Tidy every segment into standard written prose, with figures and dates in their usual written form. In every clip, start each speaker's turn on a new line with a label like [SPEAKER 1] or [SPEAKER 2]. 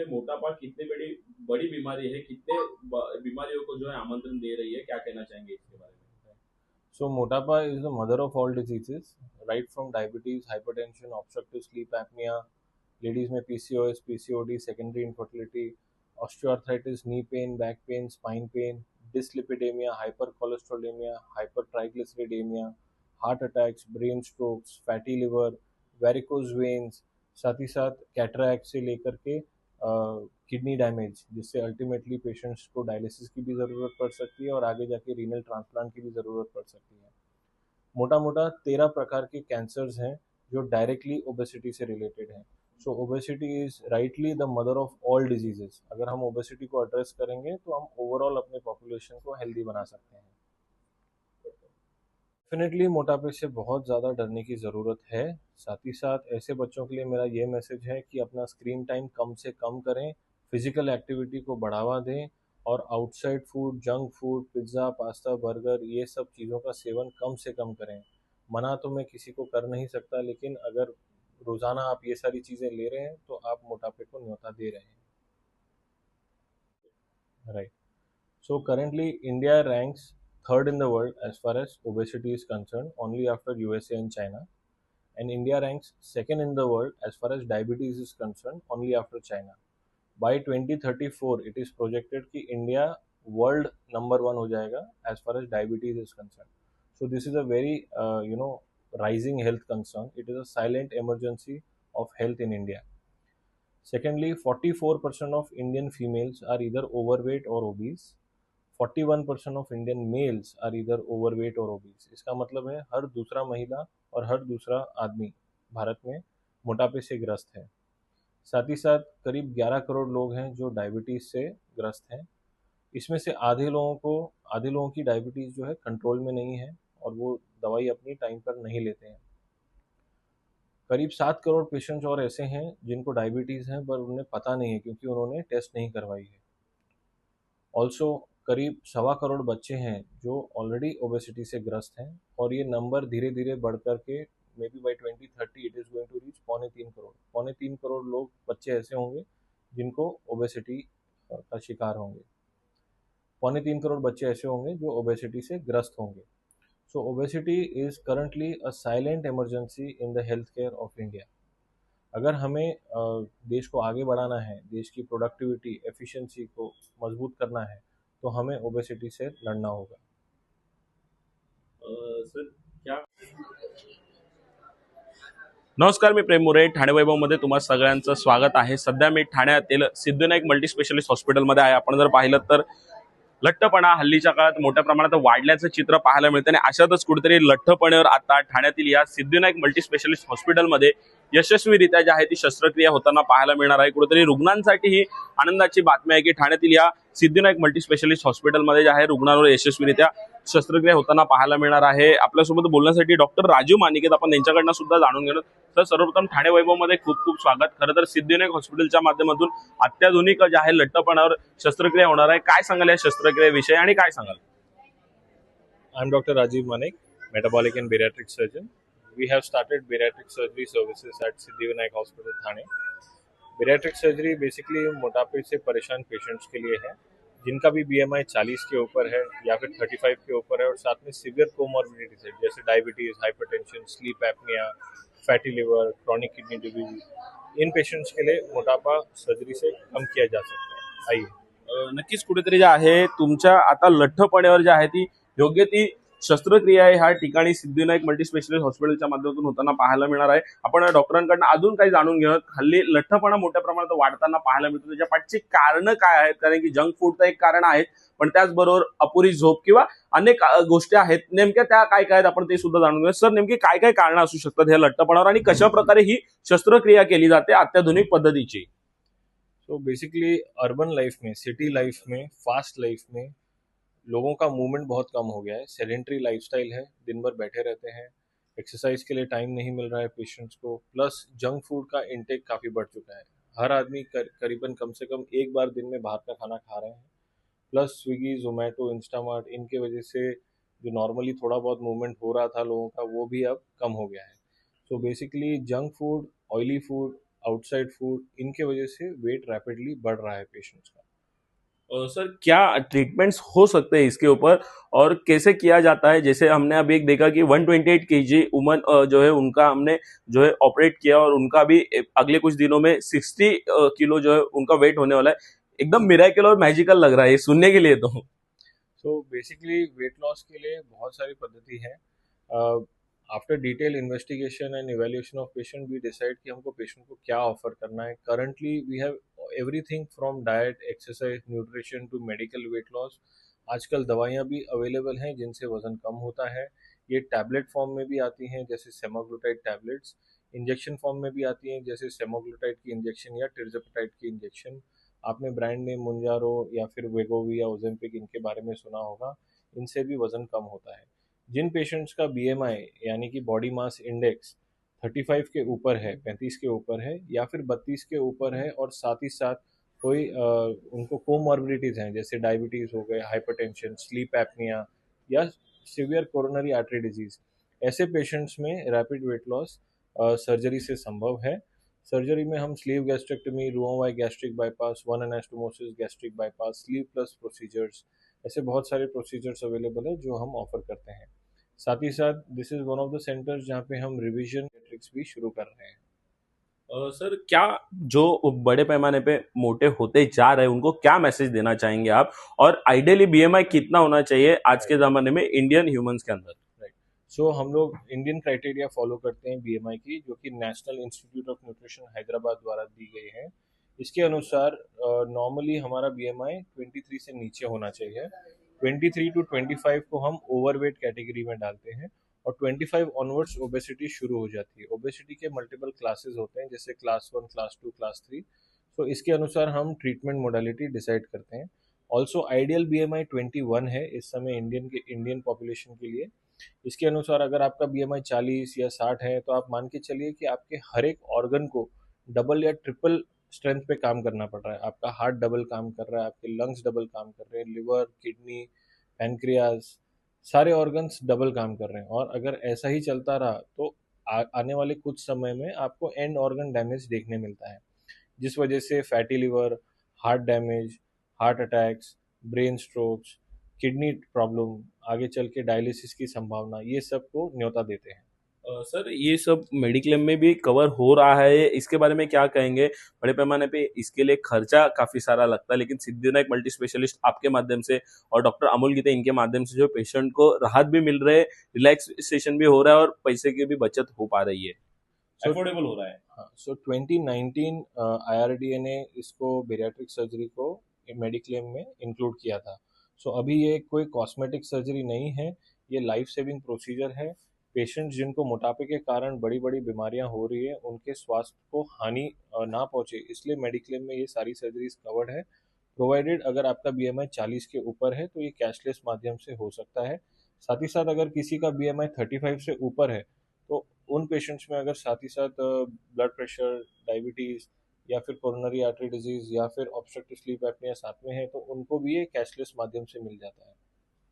[SPEAKER 1] है मोटापा कितनी बड़ी बड़ी बीमारी है, कितने बीमारियों को जो है आमंत्रण दे रही है, क्या कहना चाहेंगे इसके बारे में?
[SPEAKER 2] So Motapa is the mother of all diseases, right from diabetes, hypertension, obstructive sleep apnea, ladies में PCOS, PCOD, secondary infertility, osteoarthritis, knee pain, back pain, spine pain, dyslipidemia, hypercholesterolemia, hypertriglyceridemia, heart attacks, brain strokes, fatty liver, varicose veins, साथ ही साथ cataract से लेकर के kidney damage, जिससे ultimately patients को dialysis की भी ज़रूरत पड़ सकती है और आगे जाके रीनल ट्रांसप्लांट की भी ज़रूरत पड़ सकती है। मोटा मोटा 13 प्रकार के कैंसर्स हैं जो डायरेक्टली ओबेसिटी से रिलेटेड हैं। So obesity is rightly the mother of all diseases. अगर हम ओबेसिटी को एड्रेस करेंगे तो हम ओवरऑल अपने पॉपुलेशन को हेल्दी बना सकते हैं। डेफिनेटली मोटापे से बहुत ज़्यादा डरने की ज़रूरत है। साथ ही साथ ऐसे बच्चों के लिए मेरा ये मैसेज है कि अपना स्क्रीन टाइम कम से कम करें, फिजिकल एक्टिविटी को बढ़ावा दें और outside food, junk food, pizza, pasta, burger, ये सब चीज़ों का सेवन कम से कम करें। मना तो मैं किसी को कर नहीं सकता, लेकिन अगर रोज़ाना आप ये सारी चीज़ें ले रहे हैं तो आप मोटापे को न्योता दे रहे हैं। Right. So currently India ranks third in the world as far as obesity is concerned, only after USA and China. And India ranks second in the world as far as diabetes is concerned, only after China. By 2034 it is projected कि India world number one हो जाएगा as far as diabetes is concerned. So this is a very rising health concern. It is a silent emergency of health in India. Secondly, 44% of Indian females are either overweight or obese. 41% of Indian males are इधर overweight और obese. इसका मतलब है हर दूसरा महिला और हर दूसरा आदमी भारत में मोटापे से ग्रस्त है। साथ ही साथ करीब 11 करोड़ लोग हैं जो डायबिटीज़ से ग्रस्त हैं। इसमें से आधे लोगों की डायबिटीज़ जो है कंट्रोल में नहीं है और वो दवाई अपनी टाइम पर नहीं लेते हैं। करीब 7 करोड़ पेशेंट्स और ऐसे हैं जिनको डायबिटीज़ है पर उन्हें पता नहीं है क्योंकि उन्होंने टेस्ट नहीं करवाई है। ऑल्सो करीब 1.25 करोड़ बच्चे हैं जो ऑलरेडी ओबेसिटी से ग्रस्त हैं और ये नंबर धीरे धीरे बढ़ कर के maybe by 2030 it is going to reach 3.25 crore. 3.25 crore लोग बच्चे ऐसे होंगे जिनको ओबेसिटी का शिकार होंगे। 3.25 करोड़ बच्चे ऐसे होंगे जो ओबेसिटी से ग्रस्त होंगे। So obesity is currently a silent emergency in the health care of India. अगर हमें देश को आगे बढ़ाना है, देश की प्रोडक्टिविटी, एफिशिएंसी को मजबूत करना है, तो हमें ओबेसिटी से लड़ना होगा।
[SPEAKER 1] सर क्या नमस्कार, मी प्रेम मुरे, ठाणे वैभवमध्ये तुम्हा सगळ्यांचं स्वागत आहे। सध्या मी ठाण्यातील सिद्धविनायक मल्टी स्पेशालिस्ट हॉस्पिटलमध्ये आहे। आपण जर पाहिलं तर लठ्ठपणा हल्लीच्या काळात मोठ्या प्रमाणात वाढल्याचं चित्र पाहायला मिळतं आणि अशातच कुठेतरी लठ्ठपणावर आता ठाण्यातील या सिद्धविनायक मल्टी स्पेशालिस्ट हॉस्पिटलमध्ये यशस्वीरित्या जी आहे ती शस्त्रक्रिया होताना पाहायला मिळणार आहे। कुठेतरी रुग्णांसाठी ही आनंदाची बातमी आहे की ठाण्यातील या सिद्धविनायक मल्टी स्पेशालिस्ट हॉस्पिटलमध्ये जे आहे रुग्णांवर यशस्वीरित्या शस्त्रक्रिया होताना पाहायला मिळणार आहे। आपल्यासोबत बोलण्यासाठी डॉक्टर राजीव मानिकेत आपण त्यांच्याकडनं सुद्धा जाणून घेणार। सर, सर्वप्रथम ठाणे वैभवमध्ये खूप खूप स्वागत। खरं तर सिद्धविनायक हॉस्पिटलच्या माध्यमातून अत्याधुनिक जे आहे लठ्ठपणावर शस्त्रक्रिया होणार आहे। काय सांगाल या शस्त्रक्रियेविषयी आणि काय सांगाल?
[SPEAKER 2] I am Dr. Rajiv Manik, metabolic and bariatric surgeon. We have started bariatric surgery services at Siddhivinayak Hospital, Thane. Bariatric surgery basically मोटापे से परेशान पेशेंट्स के लिए है जिनका भी BMI 40 के ऊपर है या फिर 35 के ऊपर है और साथ में सीवियर कोमॉर्बिडिटीज है जैसे diabetes, hypertension, sleep apnea, fatty liver, chronic kidney disease. इन पेशेंट्स के लिए मोटापा सर्जरी से कम किया जा सकता है। आइए।
[SPEAKER 1] नक्कीच कुठेतरी जे आहे तुमच्या आता लठ्ठपणावर जे आहे ती योग्य ती शस्त्रक्रिया आहे ह्या ठिकाणी सिद्धविनायक मल्टी स्पेशालिस्ट हॉस्पिटलच्या माध्यमातून होताना पाहायला मिळणार आहे। आपण डॉक्टरांकडून अजून काही जाणून घेऊ। हल्ली लठ्ठपणा मोठ्या प्रमाणात वाढताना पाहायला मिळतो, त्याच्या पाठची कारण काय आहेत? कारण की जंक फूड तर एक कारण आहे, पण त्याचबरोबर अपुरी झोप किंवा अनेक गोष्टी आहेत। नेमक्या त्या काय काय आहेत आपण ते सुद्धा जाणून घेऊ। सर, नेमकी काय काय कारण असू शकतात ह्या लठ्ठपणावर आणि कशा प्रकारे ही शस्त्रक्रिया केली जाते अत्याधुनिक पद्धतीची?
[SPEAKER 2] तो बेसिकली अर्बन लाइफ में, सिटी लाइफ में, फास्ट लाइफ में लोगों का मूवमेंट बहुत कम हो गया है। सेडेंट्री लाइफस्टाइल है, दिन भर बैठे रहते हैं, एक्सरसाइज के लिए टाइम नहीं मिल रहा है पेशेंट्स को, प्लस जंक फूड का इंटेक काफ़ी बढ़ चुका है। हर आदमी करीबन कम से कम एक बार दिन में बाहर का खाना खा रहे हैं। प्लस स्विगी, जोमेटो, इंस्टामार्ट, इनके वजह से जो नॉर्मली थोड़ा बहुत मूवमेंट हो रहा था लोगों का वो भी अब कम हो गया है। So basically junk food, oily food, outside food, इनके वजह से वेट रैपिडली बढ़ रहा है पेशेंट्स का।
[SPEAKER 1] सर क्या ट्रीटमेंट्स हो सकते हैं इसके ऊपर और कैसे किया जाता है? जैसे हमने अभी एक देखा कि 128 केजी वुमन जो है उनका हमने जो है ऑपरेट किया और उनका भी अगले कुछ दिनों में 60 किलो जो है उनका वेट होने वाला है। एकदम मिरेकल और मैजिकल लग रहा है ये सुनने के लिए तो।
[SPEAKER 2] सो बेसिकली वेट लॉस के लिए बहुत सारी पद्धति है। After detail investigation and evaluation of patient we decide कि हमको पेशेंट को क्या ऑफर करना है। Currently we have everything from diet, exercise, nutrition to medical weight loss. आजकल दवाइयाँ भी अवेलेबल हैं जिनसे वजन कम होता है। ये टैबलेट फॉर्म में भी आती हैं जैसे सेमाग्लूटाइड टैबलेट्स, इंजेक्शन फॉर्म में भी आती हैं जैसे सेमाग्लूटाइड की इंजेक्शन या टिrzepatide की इंजेक्शन। आपने ब्रांड नेम मुंजारो या फिर वेगोवी या ओजेम्पिक इनके बारे में सुना होगा। इनसे भी वजन कम होता है। जिन पेशेंट्स का बीएमआई यानी कि बॉडी मास इंडेक्स 35 के ऊपर है, 35 के ऊपर है या फिर 32 के ऊपर है और साथ ही साथ कोई उनको कोमॉर्बिडिटीज हैं जैसे डायबिटीज़ हो गए, हाइपरटेंशन, स्लीप एपनिया या सिवियर कोरोनरी आर्टरी डिजीज, ऐसे पेशेंट्स में रैपिड वेट लॉस सर्जरी से संभव है। सर्जरी में हम स्लीव गैस्ट्रेक्टमी, रोआ gastric bypass, one anastomosis gastric bypass, sleeve plus procedures, ऐसे बहुत सारे प्रोसीजर्स अवेलेबल है जो हम ऑफर करते हैं। साथ ही साथ this is one of the centres जहाँ पे हम रिवीजन मैट्रिक्स भी शुरू कर रहे हैं।
[SPEAKER 1] सर क्या जो बड़े पैमाने पे मोटे होते जा रहे हैं उनको क्या मैसेज देना चाहेंगे आप? और आइडियली बीएमआई कितना होना चाहिए आज के जमाने में इंडियन ह्यूमंस के अंदर?
[SPEAKER 2] राइट, सो हम लोग इंडियन क्राइटेरिया फॉलो करते हैं बीएमआई की, जो कि national institute of nutrition Hyderabad द्वारा दी गई है। इसके अनुसार नॉर्मली हमारा बीएमआई 23 से नीचे होना चाहिए। 23 टू 25 को हम ओवरवेट कैटेगरी में डालते हैं और 25 ऑनवर्ड्स ओबेसिटी शुरू हो जाती है। ओबेसिटी के मल्टीपल क्लासेस होते हैं जैसे क्लास 1, क्लास 2, क्लास 3। सो इसके अनुसार हम ट्रीटमेंट मोडालिटी डिसाइड करते हैं। ऑल्सो आइडियल बीएमआई 21 है इस समय इंडियन पॉपुलेशन के लिए। इसके अनुसार अगर आपका बीएमआई 40 या 60 है तो आप मान के चलिए कि आपके हर एक ऑर्गन को डबल या ट्रिपल स्ट्रेंथ पे काम करना पड़ रहा है। आपका हार्ट डबल काम कर रहा है, आपके लंग्स डबल काम कर रहे हैं, लिवर, किडनी, पैनक्रियाज, सारे ऑर्गन्स डबल काम कर रहे हैं। और अगर ऐसा ही चलता रहा तो आने वाले कुछ समय में आपको एंड ऑर्गन डैमेज देखने मिलता है, जिस वजह से fatty liver, heart damage, heart attacks, brain strokes, kidney problem, आगे चल के डायलिसिस की संभावना, ये सब को न्योता देते हैं।
[SPEAKER 1] सर ये सब मेडिक्लेम में भी कवर हो रहा है, इसके बारे में क्या कहेंगे? बड़े पैमाने पे इसके लिए खर्चा काफी सारा लगता है, लेकिन सिद्धिविनायक मल्टी स्पेशलिस्ट आपके माध्यम से और डॉक्टर अमोल गीते इनके माध्यम से जो पेशेंट को राहत भी मिल रहे, रिलैक्सेशन भी हो रहा है और पैसे की भी बचत हो पा रही है, अफोर्डेबल हो रहा है।
[SPEAKER 2] हाँ, सो 2019 IRDA ने इसको बेरियाट्रिक सर्जरी को मेडिक्लेम में इंक्लूड किया था। सो अभी ये कोई कॉस्मेटिक सर्जरी नहीं है, ये लाइफ सेविंग प्रोसीजर है। पेशेंट्स जिनको मोटापे के कारण बड़ी बड़ी बीमारियां हो रही है, उनके स्वास्थ्य को हानि ना पहुंचे, इसलिए मेडिक्लेम में ये सारी सर्जरीज कवर्ड है। प्रोवाइडेड अगर आपका बीएमआई 40 के ऊपर है तो ये कैशलेस माध्यम से हो सकता है। साथ ही साथ अगर किसी का बीएमआई 35 से ऊपर है तो उन पेशेंट्स में अगर साथ ही साथ ब्लड प्रेशर, डायबिटीज़ या फिर कोरोनरी आर्टरी डिजीज या फिर ऑब्स्ट्रक्टिव स्लीप एपनिया साथ में है तो उनको भी ये कैशलेस माध्यम से मिल जाता है।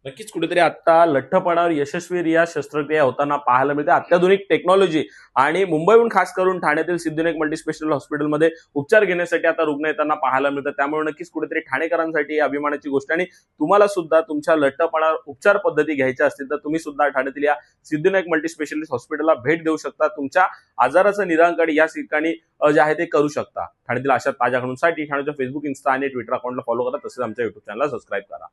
[SPEAKER 1] नक्कीच कुठेतरी आता लठ्ठपणावर यशस्वीरित्या शस्त्रक्रिया होताना पाहायला मिळते। अत्याधुनिक टेक्नॉलॉजी आणि मुंबईहून खास करून ठाण्यातील सिद्धिविनायक मल्टीस्पेशल हॉस्पिटलमध्ये उपचार घेण्यासाठी आता रुग्ण येताना पाहायला मिळतात। त्यामुळे नक्कीच कुठेतरी ठाणेकरांसाठी ही अभिमानाची गोष्ट आणि तुम्हाला सुद्धा तुमच्या लठ्ठपणावर उपचार पद्धती घ्यायच्या असतील तर तुम्ही सुद्धा ठाण्यातील या सिद्धिविनायक मल्टीस्पेशलिस्ट हॉस्पिटलला भेट देऊ शकता। तुमच्या आजाराचं निराकरण या ठिकाणी जे आहे ते करू शकता। ठाण्यातील अशा ताज्या घडामोडींसाठी ठाण्याच्या फेसबुक, इन्स्टा आणि ट्विटर अकाउंटला फॉलो करा, तसेच आमच्या युट्यूब चॅनलला सबस्क्राईब करा।